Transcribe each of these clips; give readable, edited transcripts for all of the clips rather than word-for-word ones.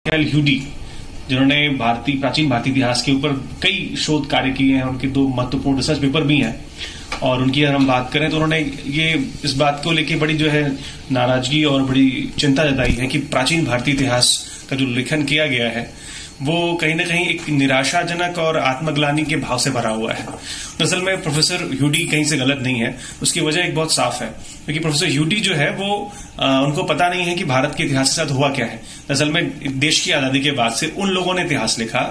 ह्यूडी, जिन्होंने प्राचीन भारतीय इतिहास के ऊपर कई शोध कार्य किए हैं, उनके 2 महत्वपूर्ण रिसर्च पेपर भी हैं। और उनकी अगर हम बात करें तो उन्होंने ये इस बात को लेके बड़ी जो है नाराजगी और बड़ी चिंता जताई है कि प्राचीन भारतीय इतिहास का जो लेखन किया गया है वो कहीं ना कहीं एक निराशाजनक और आत्मग्लानि के भाव से भरा हुआ है। दरअसल में प्रोफेसर ह्यूडी कहीं से गलत नहीं है, उसकी वजह एक बहुत साफ है, क्योंकि प्रोफेसर ह्यूडी जो है वो उनको पता नहीं है कि भारत के इतिहास के साथ हुआ क्या है। दरअसल में देश की आजादी के बाद से उन लोगों ने इतिहास लिखा,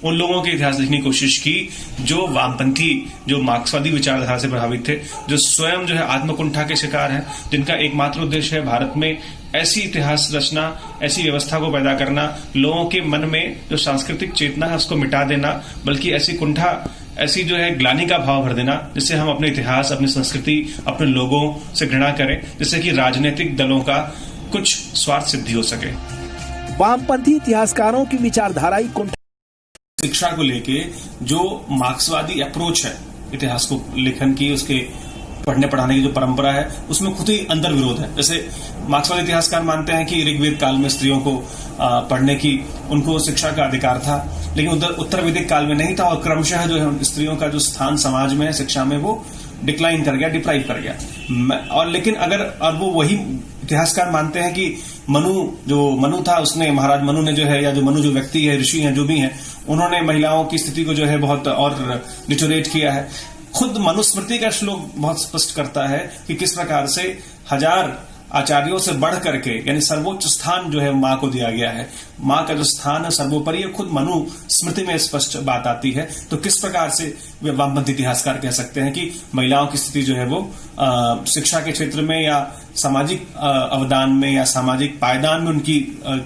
उन लोगों के इतिहास लिखने की कोशिश की जो वामपंथी, जो मार्क्सवादी विचारधारा से प्रभावित थे, जो स्वयं जो है आत्मकुंठा के शिकार हैं, जिनका एकमात्र उद्देश्य है भारत में ऐसी इतिहास रचना, ऐसी व्यवस्था को पैदा करना, लोगों के मन में जो सांस्कृतिक चेतना है उसको मिटा देना, बल्कि ऐसी कुंठा, ऐसी जो है ग्लानि का भाव भर देना जिससे हम अपने इतिहास, अपनी संस्कृति, अपने लोगों से घृणा करें, जिससे कि राजनीतिक दलों का कुछ स्वार्थ सिद्धि हो सके। वामपंथी इतिहासकारों की विचारधाराई कुंठा शिक्षा को लेके जो मार्क्सवादी अप्रोच है इतिहास को लेखन की, उसके पढ़ने पढ़ाने की जो परंपरा है, उसमें खुद ही अंदर विरोध है। जैसे मार्क्सवादी इतिहासकार मानते हैं कि ऋग्वेद काल में स्त्रियों को पढ़ने की, उनको शिक्षा का अधिकार था, लेकिन उधर उत्तर वैदिक काल में नहीं था, और क्रमशः जो है स्त्रियों का जो स्थान समाज में है, शिक्षा में, वो डिक्लाइन कर गया, डिप्राइव कर गया। और लेकिन अगर और वो वही इतिहासकार मानते हैं कि मनु था, उसने, महाराज मनु ने जो है, या जो मनु जो व्यक्ति है, ऋषि हैं, जो भी हैं, उन्होंने महिलाओं की स्थिति को जो है बहुत और डिटोरेट किया है। खुद मनुस्मृति का श्लोक बहुत स्पष्ट करता है कि किस प्रकार से 1000 आचार्यों से बढ़ करके, यानी सर्वोच्च स्थान जो है मां को दिया गया है। मां का जो स्थान है सर्वोपरि, खुद मनु स्मृति में स्पष्ट बात आती है। तो किस प्रकार से वे वामपंथी इतिहासकार कह सकते हैं कि महिलाओं की स्थिति जो है वो शिक्षा के क्षेत्र में या सामाजिक अवदान में या सामाजिक पायदान में उनकी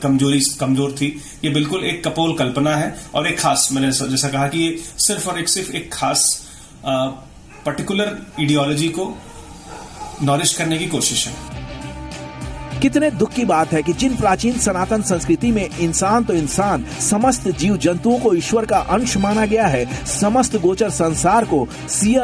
कमजोर थी। ये बिल्कुल एक कपोल कल्पना है, और एक खास, मैंने जैसा कहा कि ये सिर्फ एक खास पर्टिकुलर आइडियोलॉजी को नॉरिश करने की कोशिश है। कितने दुख की बात है कि जिन प्राचीन सनातन संस्कृति में इंसान तो इंसान, समस्त जीव जंतुओं को ईश्वर का अंश माना गया है, समस्त गोचर संसार को सिया